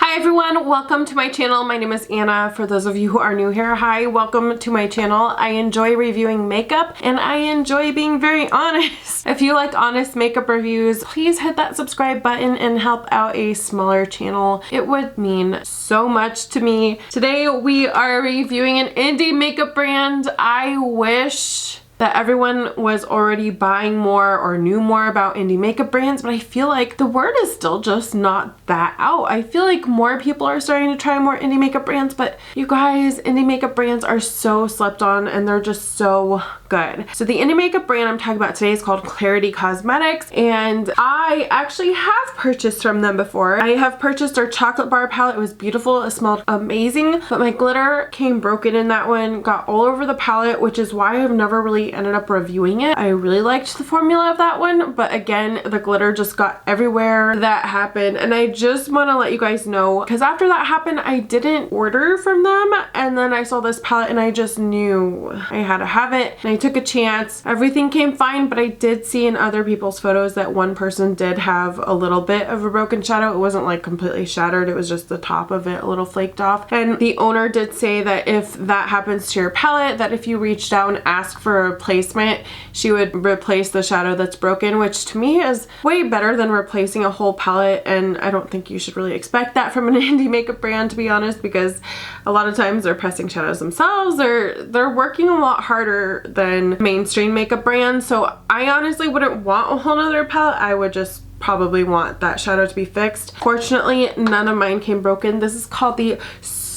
Hi everyone, welcome to my channel. My name is Anna. For those of you who are new here, hi, welcome to my channel. I enjoy reviewing makeup and I enjoy being very honest. If you like honest makeup reviews, please hit that subscribe button and help out a smaller channel. It would mean so much to me. Today we are reviewing an indie makeup brand. I wish that everyone was already buying more or knew more about indie makeup brands, but I feel like the word is still just not that out. I feel like more people are starting to try more indie makeup brands, but you guys, indie makeup brands are so slept on and they're just so good. So the indie makeup brand I'm talking about today is called Klarity Kosmetics, and I actually have purchased from them before. I have purchased their chocolate bar palette. It was beautiful. It smelled amazing, but my glitter came broken in that one, got all over the palette, which is why I've never really ended up reviewing it. I really liked the formula of that one, but again, the glitter just got everywhere. That happened, and I just want to let you guys know, because after that happened, I didn't order from them, and then I saw this palette and I just knew I had to have it, and I took a chance. Everything came fine, but I did see in other people's photos that one person did have a little bit of a broken shadow. It wasn't like completely shattered, it was just the top of it a little flaked off, and the owner did say that if that happens to your palette, that if you reach down and ask for a replacement, she would replace the shadow that's broken, which to me is way better than replacing a whole palette, and I don't think you should really expect that from an indie makeup brand, to be honest, because a lot of times they're pressing shadows themselves. They're working a lot harder than mainstream makeup brands, so I honestly wouldn't want a whole nother palette. I would just probably want that shadow to be fixed. Fortunately, none of mine came broken. This is called the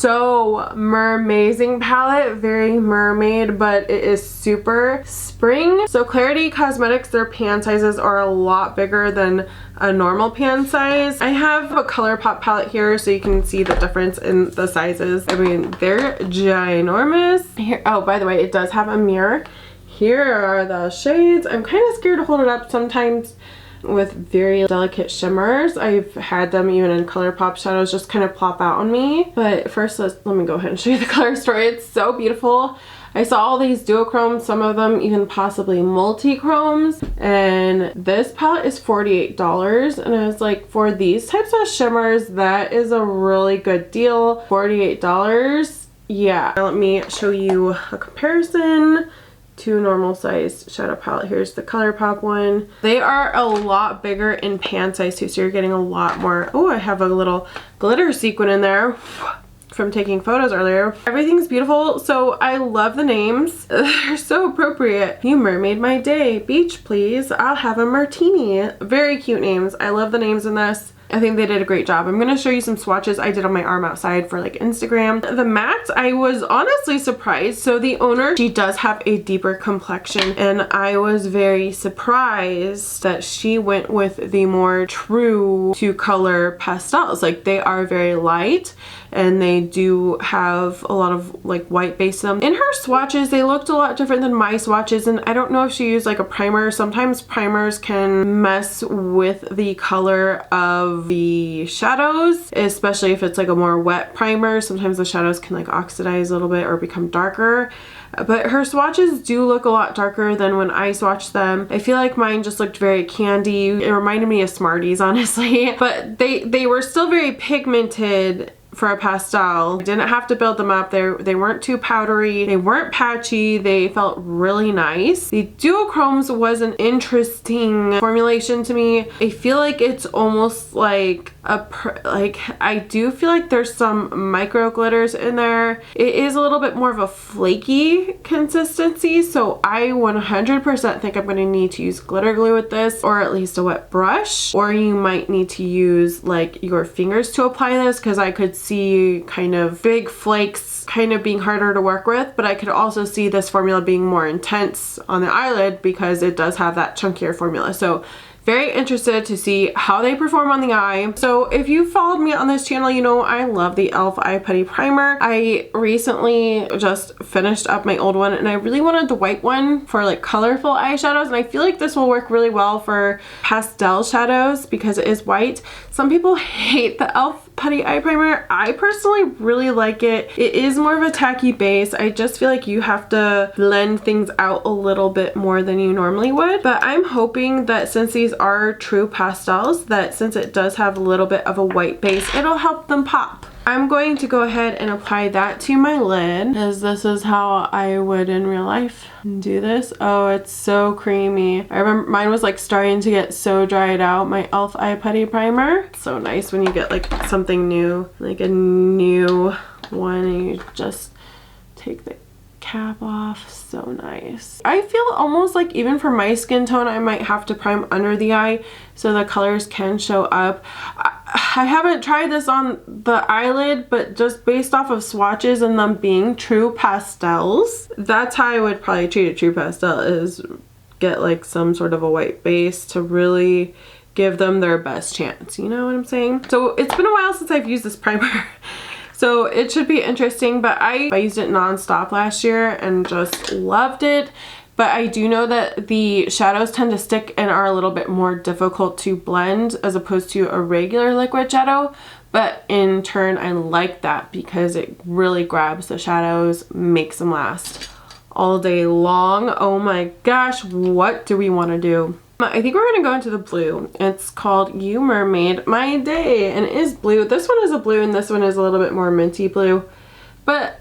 Mermaizing palette, very mermaid, but it is super spring. So Klarity Kosmetics, their pan sizes are a lot bigger than a normal pan size. I have a ColourPop palette here so you can see the difference in the sizes. I mean, they're ginormous. Here, oh, by the way, it does have a mirror. Here are the shades. I'm kind of scared to hold it up sometimes with very delicate shimmers. I've had them even in ColourPop shadows just kind of plop out on me. But first, let me go ahead and show you the color story. It's so beautiful. I saw all these duochromes, some of them even possibly multi-chromes, and this palette is $48, and I was like, for these types of shimmers, that is a really good deal. $48, yeah. Now let me show you a comparison to a normal sized shadow palette. Here's the ColourPop one. They are a lot bigger in pan size too, so you're getting a lot more. Oh, I have a little glitter sequin in there from taking photos earlier. Everything's beautiful, so I love the names. They're so appropriate. You mermaid my day. Beach, please. I'll have a martini. Very cute names. I love the names in this. I think they did a great job. I'm going to show you some swatches I did on my arm outside for like Instagram. The matte, I was honestly surprised. So the owner, she does have a deeper complexion, and I was very surprised that she went with the more true to color pastels. Like, they are very light and they do have a lot of like white base in them. In her swatches, they looked a lot different than my swatches, and I don't know if she used like a primer. Sometimes primers can mess with the color of the shadows, especially if it's like a more wet primer. Sometimes the shadows can like oxidize a little bit or become darker. But her swatches do look a lot darker than when I swatched them. I feel like mine just looked very candy. It reminded me of Smarties, honestly. But they were still very pigmented for a pastel. I didn't have to build them up. They weren't too powdery. They weren't patchy. They felt really nice. The duochromes was an interesting formulation to me. I feel like it's almost like I do feel like there's some micro glitters in there. It is a little bit more of a flaky consistency, so I 100% think I'm going to need to use glitter glue with this, or at least a wet brush, or you might need to use like your fingers to apply this, because I could see kind of big flakes kind of being harder to work with, but I could also see this formula being more intense on the eyelid because it does have that chunkier formula. So very interested to see how they perform on the eye. So if you followed me on this channel, you know I love the e.l.f. Eye Putty Primer. I recently just finished up my old one, and I really wanted the white one for like colorful eyeshadows, and I feel like this will work really well for pastel shadows because it is white. Some people hate the e.l.f. putty eye primer. I personally really like it. It is more of a tacky base. I just feel like you have to blend things out a little bit more than you normally would. But I'm hoping that since these are true pastels, that since it does have a little bit of a white base, it'll help them pop. I'm going to go ahead and apply that to my lid, because this is how I would in real life do this. Oh, it's so creamy. I remember mine was like starting to get so dried out, my e.l.f. eye putty primer. It's so nice when you get like something new, like a new one, and you just take the cap off. So nice. I feel almost like even for my skin tone, I might have to prime under the eye so the colors can show up. I haven't tried this on the eyelid, but just based off of swatches and them being true pastels, that's how I would probably treat a true pastel, is get like some sort of a white base to really give them their best chance. You know what I'm saying? So it's been a while since I've used this primer. So it should be interesting, but I used it non-stop last year and just loved it. But I do know that the shadows tend to stick and are a little bit more difficult to blend as opposed to a regular liquid shadow. But in turn, I like that because it really grabs the shadows, makes them last all day long. Oh my gosh, what do we want to do? I think we're going to go into the blue. It's called You Mermaid My Day, and it is blue. This one is a blue and this one is a little bit more minty blue. But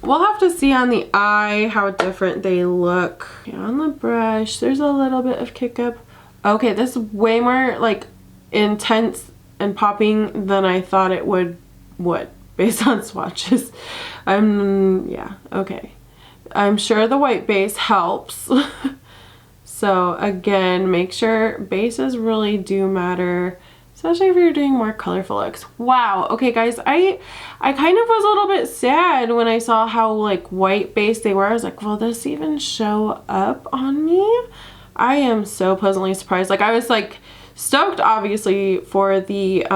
we'll have to see on the eye how different they look. Okay, on the brush, there's a little bit of kick up. Okay, this is way more like intense and popping than I thought it would based on swatches. Yeah, okay. I'm sure the white base helps. So again, make sure bases really do matter, especially if you're doing more colorful looks. Wow. Okay guys, I kind of was a little bit sad when I saw how like white base they were. I was like, will this even show up on me? I am so pleasantly surprised. Like I was like stoked obviously for the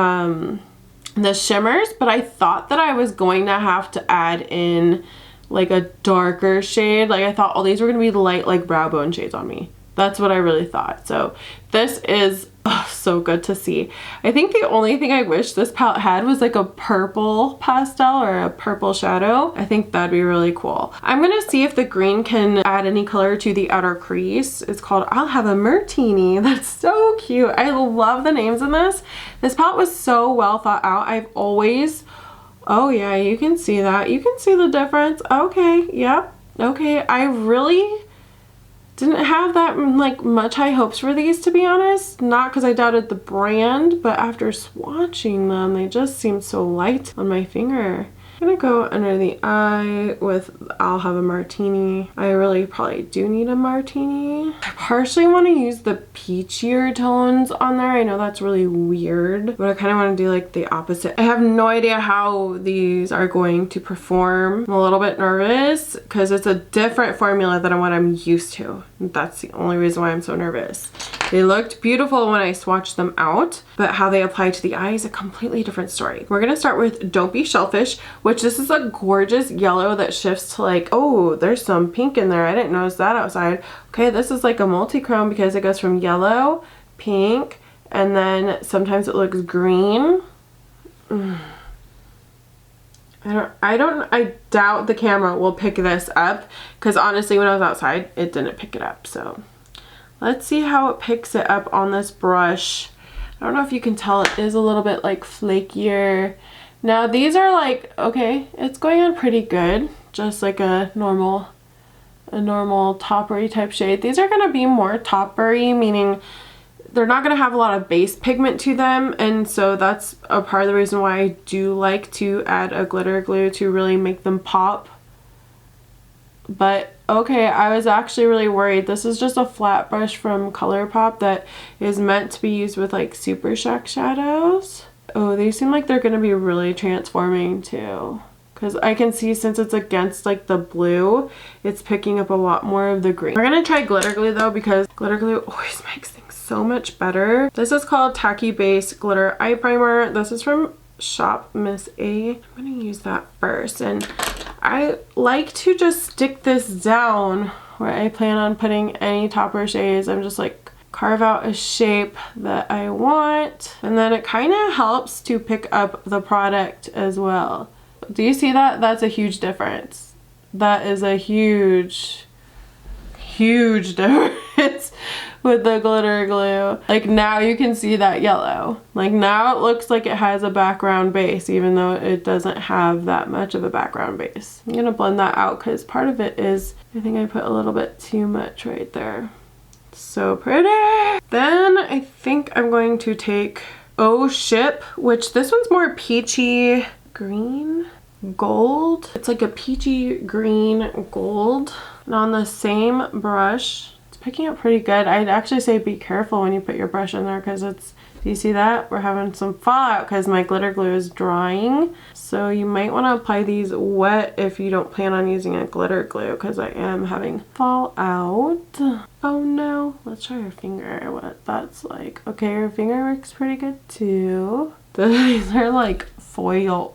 shimmers, but I thought that I was going to have to add in like a darker shade. Like I thought all these were going to be light like brow bone shades on me. That's what I really thought. So this is so good to see. I think the only thing I wish this palette had was like a purple pastel or a purple shadow. I think that'd be really cool. I'm gonna see if the green can add any color to the outer crease. It's called I'll Have a Martini. That's so cute. I love the names in this. This palette was so well thought out. I've always, oh yeah, you can see that. You can see the difference. Okay, yep. Okay, I really didn't have that like much high hopes for these, to be honest. Not because I doubted the brand, but after swatching them, they just seem so light on my finger. I'm gonna go under the eye with I'll Have a Martini. I really probably do need a martini. I partially want to use the peachier tones on there. I know that's really weird, but I kind of want to do like the opposite. I have no idea how these are going to perform. I'm a little bit nervous because it's a different formula than what I'm used to. That's the only reason why I'm so nervous. They looked beautiful when I swatched them out, but how they apply to the eye is a completely different story. We're gonna start with Don't Be Shellfish, which this is a gorgeous yellow that shifts to like, oh, there's some pink in there. I didn't notice that outside. Okay, this is like a multi-chrome because it goes from yellow, pink, and then sometimes it looks green. I doubt the camera will pick this up because honestly when I was outside it didn't pick it up. So let's see how it picks it up on this brush. I don't know if you can tell, it is a little bit like flakier. Now these are like, okay, it's going on pretty good. Just like a normal toppery type shade. These are going to be more toppery, meaning they're not going to have a lot of base pigment to them, and so that's a part of the reason why I do like to add a glitter glue to really make them pop. But okay, I was actually really worried. This is just a flat brush from ColourPop that is meant to be used with like Super Shock shadows. Oh, these seem like they're going to be really transforming too. Because I can see since it's against like the blue, it's picking up a lot more of the green. We're going to try glitter glue though, because glitter glue always makes things so much better. This is called Tacky Base Glitter Eye Primer. This is from Shop Miss A. I'm going to use that first. And I like to just stick this down where I plan on putting any topper shades. I'm just like carve out a shape that I want. And then it kind of helps to pick up the product as well. Do you see that? That's a huge difference. That is a huge difference with the glitter glue. Like now you can see that yellow. Like now it looks like it has a background base even though it doesn't have that much of a background base. I'm gonna blend that out because part of it is, I think I put a little bit too much right there. So pretty. Then I think I'm going to take Oh Ship, which this one's more peachy green gold. It's like a peachy green gold. And on the same brush, it's picking up pretty good. I'd actually say be careful when you put your brush in there because it's, do you see that? We're having some fallout because my glitter glue is drying. So you might want to apply these wet if you don't plan on using a glitter glue because I am having fallout. Oh no. Let's try your finger, what that's like. Okay, your finger works pretty good too. These are like foiled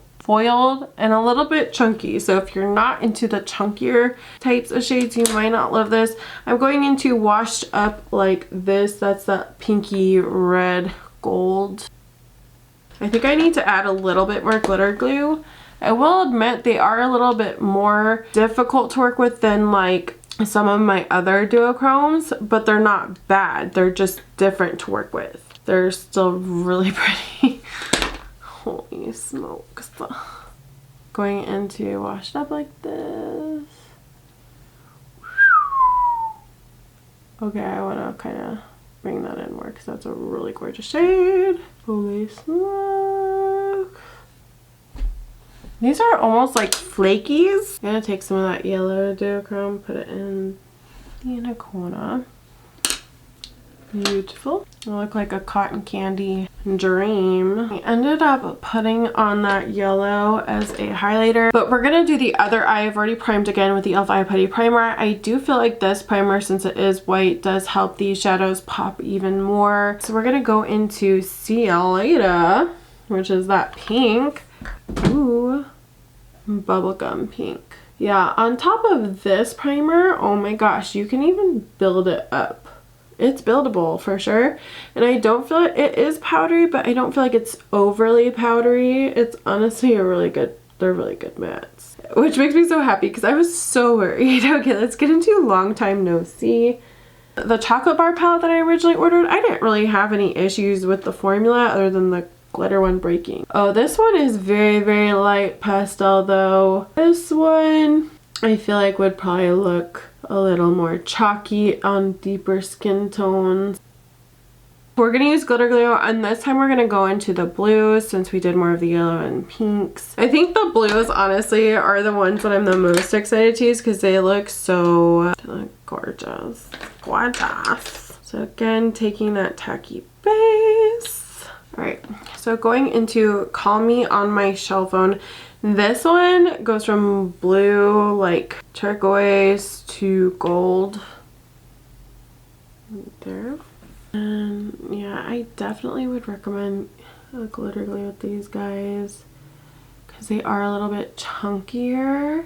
and a little bit chunky, so if you're not into the chunkier types of shades you might not love this. I'm going into Washed Up like this. That's that pinky red gold. I think I need to add a little bit more glitter glue. I will admit they are a little bit more difficult to work with than like some of my other duochromes, but they're not bad. They're just different to work with. They're still really pretty. Holy smokes. Going into Washed Up like this. Okay, I want to kind of bring that in more because that's a really gorgeous shade. Holy smoke. These are almost like flakies. I'm going to take some of that yellow duochrome, put it in the inner corner. Beautiful. It'll look like a cotton candy dream. I ended up putting on that yellow as a highlighter, but we're gonna do the other eye. I've already primed again with the e.l.f. Eye Putty Primer. I do feel like this primer, since it is white, does help these shadows pop even more. So we're gonna go into See Ya Later, which is that pink. Ooh, bubblegum pink. Yeah, on top of this primer, oh my gosh, you can even build it up. It's buildable for sure, and I don't feel it is powdery, but I don't feel like it's overly powdery. It's honestly they're really good mattes, which makes me so happy because I was so worried. Okay, let's get into Long Time No See. The chocolate bar palette that I originally ordered, I didn't really have any issues with the formula other than the glitter one breaking. Oh, this one is very light pastel though. This one I feel like would probably look a little more chalky on deeper skin tones. We're gonna use glitter glue, and this time we're gonna go into the blues since we did more of the yellow and pinks. I think the blues honestly are the ones that I'm the most excited to use because they look so gorgeous. So again, taking that tacky base. Alright, so going into Call Me On My Shell Phone. This one goes from blue, like turquoise, to gold. There. And yeah, I definitely would recommend a glitter glue with these guys because they are a little bit chunkier.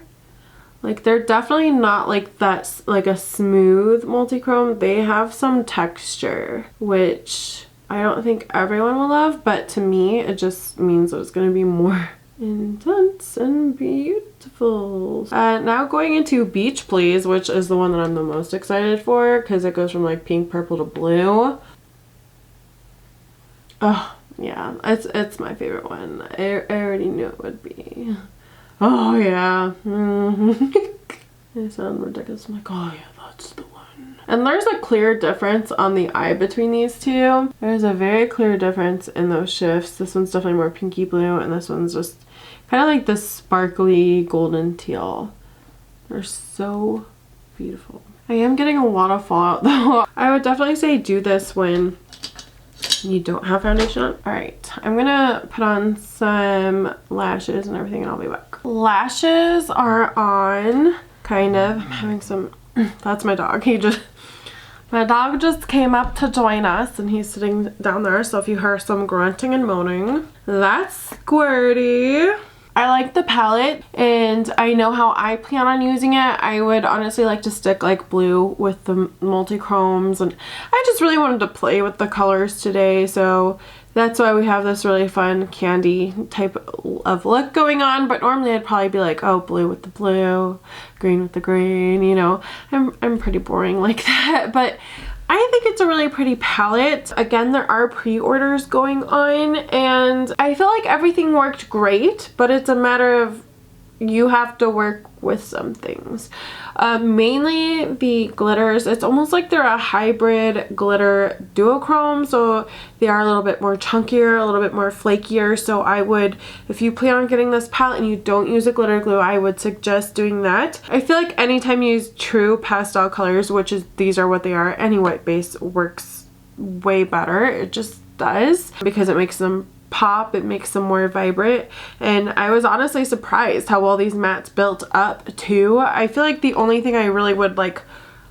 Like they're definitely not like that, like a smooth multi-chrome. They have some texture, which I don't think everyone will love, but to me it just means that it's going to be more intense and beautiful. Now going into Beach Please, which is the one that I'm the most excited for because it goes from like pink, purple to blue. Oh yeah, it's my favorite one. I already knew it would be. Oh yeah. I sound ridiculous. I'm like, oh yeah, that's the one. And there's a clear difference on the eye between these two. There's a very clear difference in those shifts. This one's definitely more pinky blue and this one's just kind of like this sparkly golden teal. They're so beautiful. I am getting a lot of fallout though. I would definitely say do this when you don't have foundation on. Alright, I'm gonna put on some lashes and everything and I'll be back. Lashes are on, kind of. I'm having some, that's my dog. My dog just came up to join us and he's sitting down there, so if you hear some grunting and moaning, that's Squirty. I like the palette and I know how I plan on using it. I would honestly like to stick like blue with the multi-chromes, and I just really wanted to play with the colors today, so that's why we have this really fun candy type of look going on. But normally I'd probably be like, oh, blue with the blue, green with the green, you know. I'm pretty boring like that, but I think it's a really pretty palette. Again, there are pre-orders going on and I feel like everything worked great, but it's a matter of you have to work with some things. Mainly the glitters. It's almost like they're a hybrid glitter duochrome, so they are a little bit more chunkier, a little bit more flakier. So I would, if you plan on getting this palette and you don't use a glitter glue, I would suggest doing that. I feel like anytime you use true pastel colors, which is these are what they are, any white base works way better. It just does, because it makes them pop, it makes them more vibrant. And I was honestly surprised how well these mattes built up too. I feel like the only thing I really would like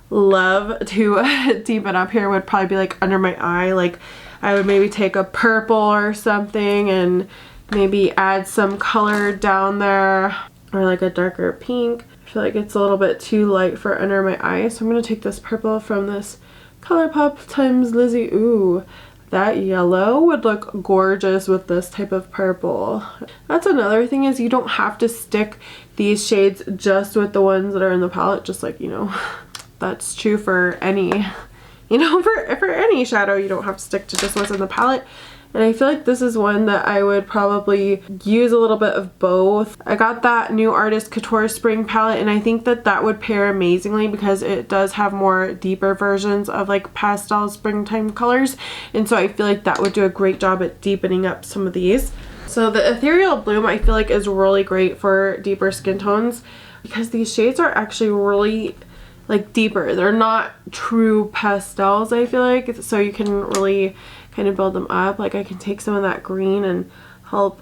love to deepen up here would probably be like under my eye. Like I would maybe take a purple or something and maybe add some color down there, or like a darker pink. I feel like it's a little bit too light for under my eye, so I'm gonna take this purple from this ColourPop times Lizzie. Ooh, that yellow would look gorgeous with this type of purple. That's another thing, is you don't have to stick these shades just with the ones that are in the palette, just like, you know, that's true for any, you know, for any shadow. You don't have to stick to just what's in the palette. And I feel like this is one that I would probably use a little bit of both. I got that new Artist Couture Spring palette, and I think that that would pair amazingly because it does have more deeper versions of like pastel springtime colors. And so I feel like that would do a great job at deepening up some of these. So the Ethereal Bloom I feel like is really great for deeper skin tones because these shades are actually really like deeper. They're not true pastels, I feel like, so you can really kind of build them up. Like I can take some of that green and help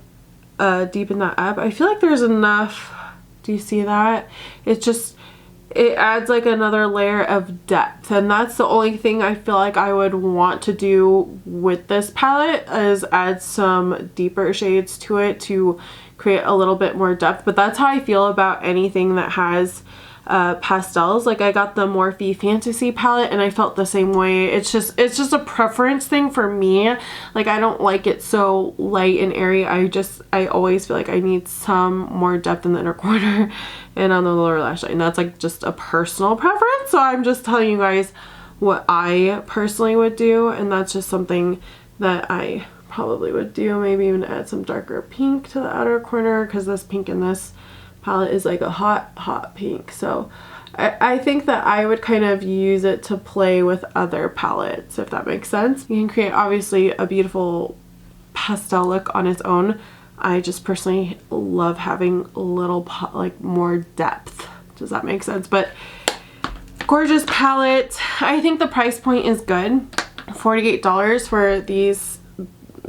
deepen that up. I feel like there's enough. Do you see that? It's just, it adds like another layer of depth, and that's the only thing I feel like I would want to do with this palette, is add some deeper shades to it to create a little bit more depth. But that's how I feel about anything that has pastels. Like I got the Morphe Fantasy palette and I felt the same way. It's just a preference thing for me. Like I don't like it so light and airy. I always feel like I need some more depth in the inner corner and on the lower lash line. That's like just a personal preference, so I'm just telling you guys what I personally would do, and that's just something that I probably would do. Maybe even add some darker pink to the outer corner, because this pink in this palette is like a hot pink. So I think that I would kind of use it to play with other palettes, if that makes sense. You can create obviously a beautiful pastel look on its own. I just personally love having a little like more depth. Does that make sense? But gorgeous palette. I think the price point is good. $48 for these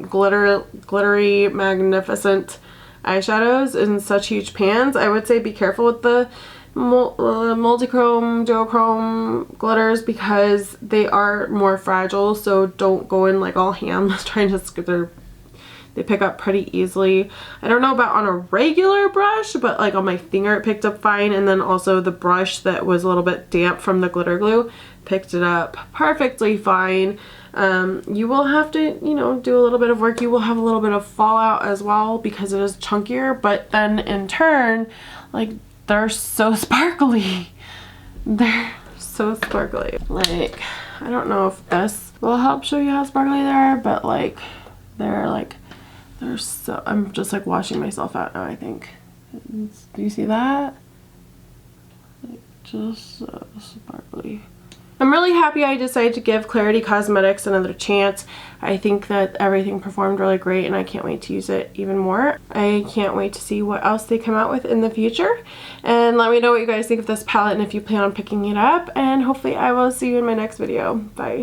glittery magnificent eyeshadows in such huge pans. I would say be careful with the multi-chrome, duochrome glitters because they are more fragile, so don't go in like all ham trying to they pick up pretty easily. I don't know about on a regular brush, but like on my finger it picked up fine, and then also the brush that was a little bit damp from the glitter glue picked it up perfectly fine. You will have to, you know, do a little bit of work. You will have a little bit of fallout as well because it is chunkier, but then in turn, like, they're so sparkly. They're so sparkly. Like, I don't know if this will help show you how sparkly they are, but like, they're so, I'm just like washing myself out now, I think. Do you see that? Like, just so sparkly. I'm really happy I decided to give Klarity Kosmetics another chance. I think that everything performed really great and I can't wait to use it even more. I can't wait to see what else they come out with in the future. And let me know what you guys think of this palette and if you plan on picking it up. And hopefully I will see you in my next video. Bye.